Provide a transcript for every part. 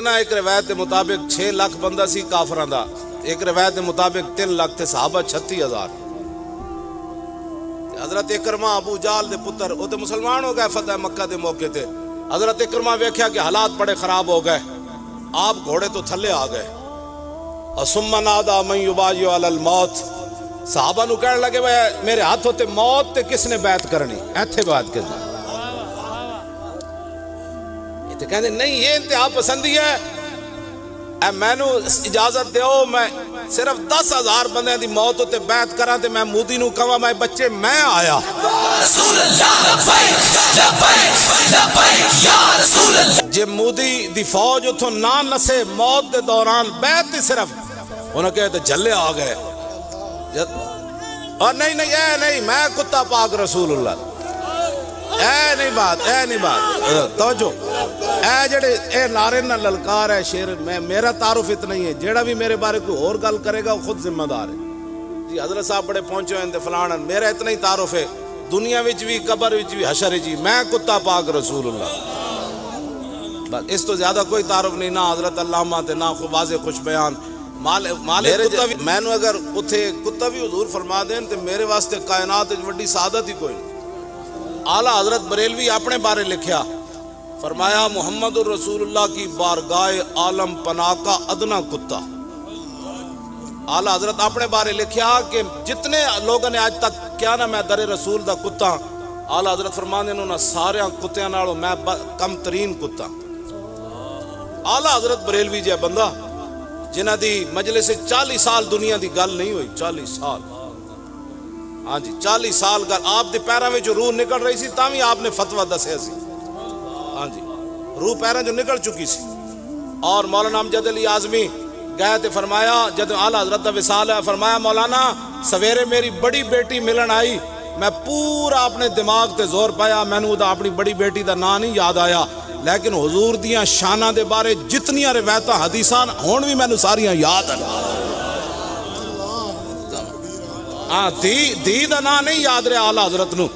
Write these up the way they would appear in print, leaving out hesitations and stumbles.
نا ایک روایت کے مطابق 6 لاکھ بندہ سی کافران دا، ایک روایت کے مطابق 3 لاکھ تھے صحابہ 36,000. حضرت اکرمہ ابو جال دے پتر وہ تو مسلمان ہو گئے فتح مکہ دے موقع تے. حضرت اکرمہ ویکھیا کہ حالات بڑے خراب ہو گئے، آپ گھوڑے تو تھلے آ گئے. اور ثم نادا من یبایع علی الموت، صحابہ نو کہنے لگے میرے ہاتھ ہوتے موت تے کس نے بیعت کرنی، ایتھے بیعت کرنی. یہ تو کہنے نہیں یہ انتہا پسندی ہے، اے میں نو اجازت دیو میں صرف 10,000 بندے دی موت ہوتے بیعت کراں تے میں مودی نو کہاں میں بچے میں آیا. رسول اللہ لبیک لبیک لبیک یا رسول اللہ. جے مودی دی فوج اتھوں نہ نسے موت دے دوران بیعت تے صرف انہوں کہتے جھلے آ گئے. اور نہیں نہیں اے نہیں میں کتا پاک رسول اللہ، اے نہیں بات توجہ، اے جڑے اے نعرے نہ للکار ہے شیر میں میرا تعارف اتنا ہی ہے، جیڑا بھی میرے بارے کوئی اور گل کرے گا وہ خود ذمہ دار ہے. جی حضرت صاحب بڑے پہنچے ہیں فلانا، میرا اتنا ہی تعارف ہے دنیا وچ بھی قبر وچ بھی حشر وچ بھی میں کتا پاک رسول اللہ. بس اس تو زیادہ کوئی تعارف نہیں، نہ حضرت علامہ تے نہ واضح خوش بیان. میں نو اگر اتھے کتا بھی حضور فرما دیں تے میرے واسطے کائنات وڈی سعادت ہی کوئی نہیں. اعلیٰ حضرت بریلوی اپنے بارے لکھیا، فرمایا محمد الرسول اللہ کی بارگاہ عالم پناہ کا ادنا کتا. اعلیٰ حضرت اپنے بارے لکھیا کہ جتنے لوگوں نے آج تک کیا نا میں در رسول دا کتا، اعلیٰ حضرت فرمانے انہوں نے سارے کتیاں نالوں میں کم ترین کتا. اعلیٰ حضرت بریلوی جے بندہ جنہ دی مجلس سے 40 سال دنیا دی گل نہیں ہوئی، 40 سال، ہاں جی 40 سال گل آپ دے پیراں میں جو روح نکل رہی سی تاوی آپ نے فتویٰ دسیا سی. ہاں جی روح پیراں جو نکل چکی سی. اور مولانا امجد علی اعظمی گئے تے فرمایا جب اعلیٰ حضرت دا وصال ہے، فرمایا مولانا سویرے میری بڑی بیٹی ملن آئی، میں پورا اپنے دماغ تے زور پایا، میں نے اپنی بڑی بیٹی دا نام نہیں یاد آیا، لیکن حضور دیاں شانہ دے بارے جتنیاں روایتاں حدیثاں ہون بھی میں نے ساریاں یاد ہیں. ہاں دی دا نام نہیں یاد رہا اعلیٰ حضرت نو.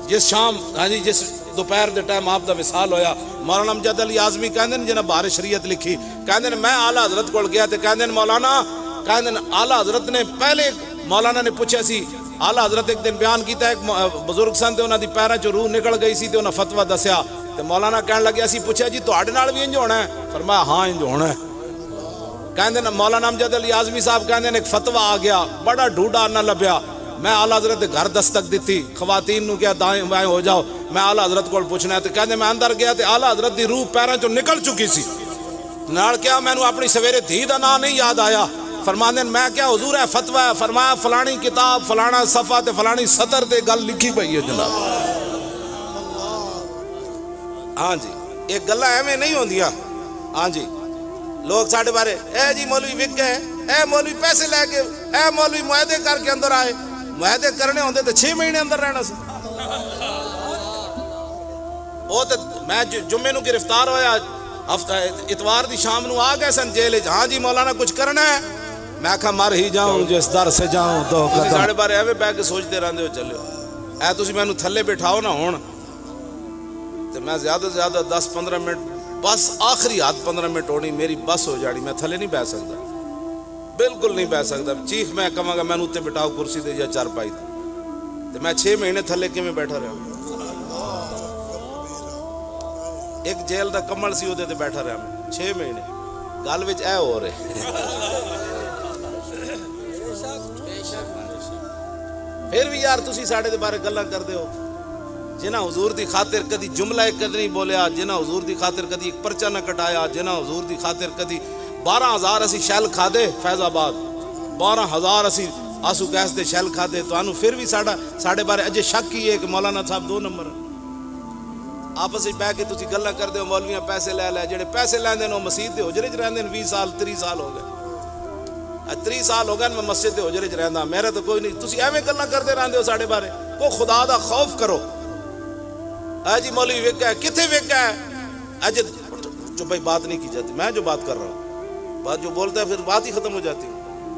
جس شام ہاں جی جس دوپہر دے ٹائم آپ دا وصال ہویا، مولانا امجد علی اعظمی کہندے نے جنہاں بہار شریعت لکھی، کہندے نے میں اعلیٰ حضرت کول گیا تے کہندے نے مولانا، کہندے نے اعلیٰ حضرت نے پہلے مولانا نے پوچھا سی، اعلیٰ حضرت ایک دن بیان کیتا ہے ایک بزرگ سن تے انہاں دی پیراں چ روح نکل گئی سی تے انہاں فتویٰ دسیا تے مولانا کہن لگیا سی پوچھا جی تہاڈے نال بھی انج ہونا ہے؟ فرمایا ہاں انج ہونا ہے. کہندے نے مولانا امجد علی اعظمی صاحب کہندے نے ایک فتویٰ آ گیا بڑا ڈھونڈا نہ لبیا، میں اعلیٰ حضرت گھر دستک دیتی، خواتین نو کیا دائیں بائیں ہو جاؤ میں اعلیٰ حضرت کو پوچھنا ہے، تو کہندے میں اندر گیا تے اعلیٰ حضرت دی روح پیراں چوں نکل چکی سی. نال کیا میں نو اپنی سویرے دھی دا نام نہیں یاد آیا، فرماندے میں کیا حضور ہے فتویٰ ہے، فرمایا فلانی کتاب فلانا صفحہ تے فلانی سطر تے گل لکھی پئی ہے جناب. ہاں جی ایک گلاں ایویں نہیں ہوندیاں. ہاں جی لوگ ساڈے بارے اے جی مولوی وک گئے، اے مولوی پیسے لے کے، اے مولوی معاہدے کر کے اندر آئے. معاہدے کرنے ہوندے تے 6 مہینے اندر رہنا سی. وہ تے میں جمعے نو گرفتار ہویا، ہفتہ اتوار دی شام نو آ گئے سن جیل. ہاں جی مولانا کچھ کرنا ہے؟ میں کہا مر ہی جاؤں جس در سے جاؤں تو قدم. ساڈے بارے ایویں بیٹھ کے سوچتے رہندے ہو چلو اے تسی مینوں تھلے بٹھاؤ نہ ہون تے میں زیادہ سے زیادہ 10-15 منٹ بس آخری حد 15 منٹ ہونی میری بس ہو جانی، میں تھلے نہیں بیٹھ سکتا، بالکل نہیں بیٹھ سکتا. چیخ میں کہاں گا مینوں تے بٹھاؤ کرسی تے یا چارپائی تے، تے میں 6 مہینے تھلے کیویں بیٹھا رہا. ایک جیل دا کمل سی اودے تے بیٹھا رہا میں 6 مہینے. گل وچ اے ہو رہے پھر بھی یار تسی ساڈے دے بارے گلاں کردے ہو. جنہاں حضور دی خاطر کدی جملہ ایک نہیں بولیا، جنہاں حضور دی خاطر کدی ایک پرچہ نہ کٹایا، جنہاں حضور دی خاطر کدی 12,000 اسی شیل کھادے فیض آباد، 12,000 اسی آسو گیس دے شیل کھادے، تو انہوں پھر بھی ساڈے بارے اجے شک ہی ہے کہ مولانا صاحب 2 نمبر. آپس وچ بیٹھ کے تسی گلاں کردے ہو مولویاں پیسے لے لے، جڑے پیسے لیندے نے مسجد دے حجرے وچ رہندے نے 20 سال 30 سال ہو گئے، 30 سال ہو گئے میں مسجد دے حجرے وچ رہندا، میرا تو کوئی نہیں. تسی ایویں گلاں کردے رہندے ہو ساڈے بارے. کو خدا دا خوف کرو. اے جی مولوی وک ہے، کتھے وک ہے؟ اج جو بھائی بات نہیں کی جاتی، میں جو بات کر رہا ہوں بات جو بولتا ہے پھر بات ہی ختم ہو جاتی.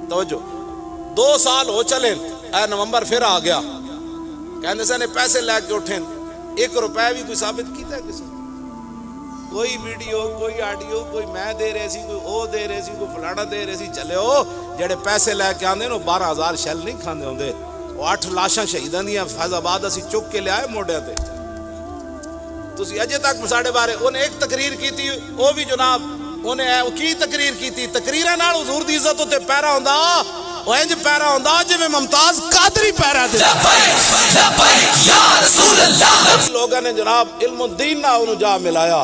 توجہ 2 سال ہو چلے، اے نومبر پھر آ گیا، کہنے سے نے پیسے لے کے اٹھیں، 1 روپے بھی کوئی ثابت کیتا ہے کسی؟ کوئی ویڈیو کوئی آڈیو کوئی میں دے رہے سی کوئی او دے رہے سی کوئی فلانا دے رہے سی چلے ہو جڑے پیسے لے کے آندے نو 12,000 شیل نہیں کھاندے ہوندے وہ 8 لاشاں شہیداں دیاں فیض آباد اسی چک کے لے آئے موڈے تے تسی اجے تک ساڈے بارے انہیں ایک تقریر کی تھی وہ بھی جناب انہیں کی تقریر کی تھی تقریراں نال حضور دی عزت تے پیرا ہوندا وہ انج پیرا ہوندا جویں ممتاز قادری پیرا دے لبیک لبیک یا رسول اللہ لوگاں نے جناب علم الدین نال انہوں جا ملایا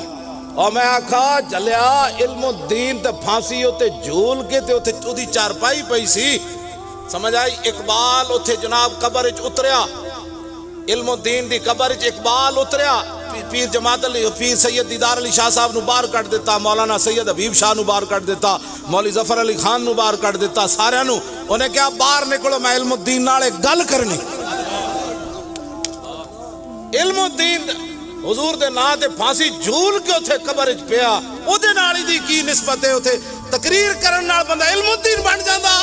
اور میں آکھا جلیا علم الدین تے پھانسی ہوتے جھول کے تے ہوتے اودی چارپائی پئی سی سمجھ آئی اقبال اتھے جناب قبر وچ اتریا علم الدین دی قبر وچ اقبال اتریا پیر جماعت علی پیر سید دیدار علی شاہ صاحب نو باہر کٹ دیتا مولانا سید حبیب شاہ نو باہر کٹ دیتا مولوی ظفر علی خان نو باہر کٹ دیتا سارے نو انہیں کہا باہر نکلو میں علم الدین نالے گل کرنی علم الدین حضور دے نا تے پھانسی جھول کے اتھے قبر وچ پیا او دے نال دی کی نسبت ہے اتھے تقریر کرن نال بندہ علم الدین بن جاندا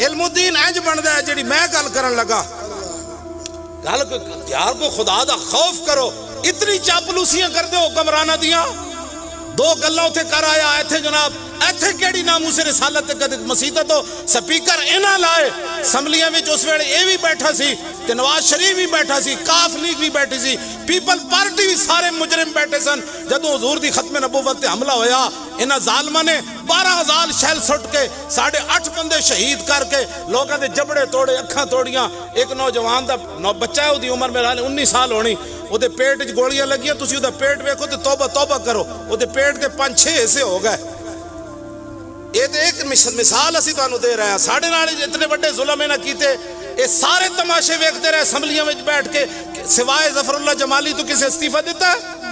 علم الدین انج بندا ہے جڑی میں گل کرن لگا گل یار کو خدا دا خوف کرو اتنی چاپلوسیاں کر دے حکمرانہ دیاں 2 گلاں تے کر آیا ایتھے جناب ایتھے کیڑی ناموس رسالت تے مسیحت تو سپیکر انہاں لائے اسمبلیاں وچ اس ویلے اے بھی بیٹھا سی تے نواز شریف بھی بیٹھا سی کاف لیگ بھی بیٹھی سی پیپل پارٹی بھی سارے مجرم بیٹھے سن جدوں حضور دی ختم نبوت تے حملہ ہویا انہاں ظالماں نے 12,000 شیل سٹ کے 8.5 بندے شہید کر کے لوگاں دے جبڑے توڑے اکھاں توڑیاں ایک نوجوان دا بچہ ہے اودی عمر میرے 19 سال ہونی او دے پیٹ وچ گولیاں لگیاں تسی او دا پیٹ ویکھو تے توبہ توبہ کرو او دے پیٹ دے 5-6 حصے ہو گئے یہ تو ایک مثال اسی تانوں دے رہے ہیں ساڑھے نال اتنے بڑے ظلم نہ کیتے یہ سارے تماشے ویکھتے رہے اسمبلیاں میں بیٹھ کے سوائے ظفر اللہ جمالی تو کسے استعفیٰ دیتا ہے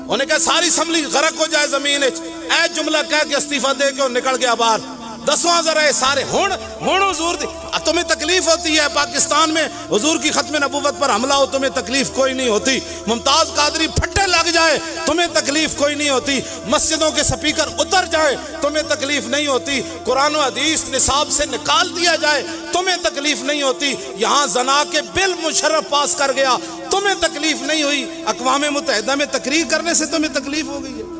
انہیں کہا ساری اسمبلی غرق ہو جائے زمین اے جملہ کہہ کے استعفیٰ دے کے نکل گیا باہر دسواں ذرا سارے ہون حضور دی تمہیں تکلیف ہوتی ہے پاکستان میں حضور کی ختم نبوت پر حملہ ہو تمہیں تکلیف کوئی نہیں ہوتی ممتاز قادری پھٹے لگ جائے تمہیں تکلیف کوئی نہیں ہوتی مسجدوں کے سپیکر اتر جائے تمہیں تکلیف نہیں ہوتی قرآن و حدیث نصاب سے نکال دیا جائے تمہیں تکلیف نہیں ہوتی یہاں زنا کے بل مشرف پاس کر گیا تمہیں تکلیف نہیں ہوئی اقوام متحدہ میں تقریر کرنے سے تمہیں تکلیف ہو گئی ہے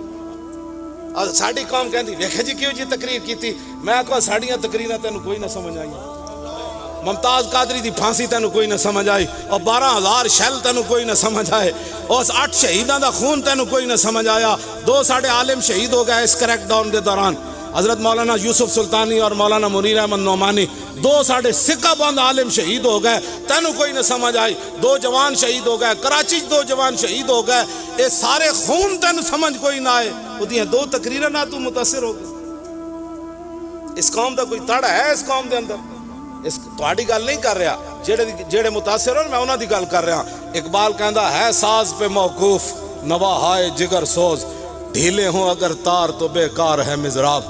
اور ساڑی قوم کہندی ویکھے جی کیوں جی تقریر کی تھی میں کہا ساڑیاں تقریراں تینوں کوئی نہ سمجھ آئی ممتاز قادری دی پھانسی تینوں کوئی نہ سمجھ آئی اور 12,000 شیل تینوں کوئی نہ سمجھ آئے اور 8 شہیداں دا خون تینوں کوئی نہ سمجھ آیا 2 ساڑھے عالم شہید ہو گئے اس کریک ڈاؤن دے دوران حضرت مولانا یوسف سلطانی اور مولانا منیر احمد نعمانی 2 ساڑھے سکہ بند عالم شہید ہو گئے تینوں کوئی نہ سمجھ آئی 2 جوان شہید ہو گئے کراچی 2 جوان شہید ہو گئے یہ سارے خون تینوں سمجھ کوئی نہ آئے وہ دیاں 2 تقریریں نہ تو متاثر ہو گئے اس قوم دا کوئی تڑا ہے اس قوم دے اندر اس تہاڈی گل نہیں کر رہا جڑے متاثر ہو میں انہاں دی گل کر رہا اقبال کہندا ہے ساز پہ موقوف نوا ہائے جگر سوز ڈھیلے ہوں اگر تار تو بیکار ہے مضراب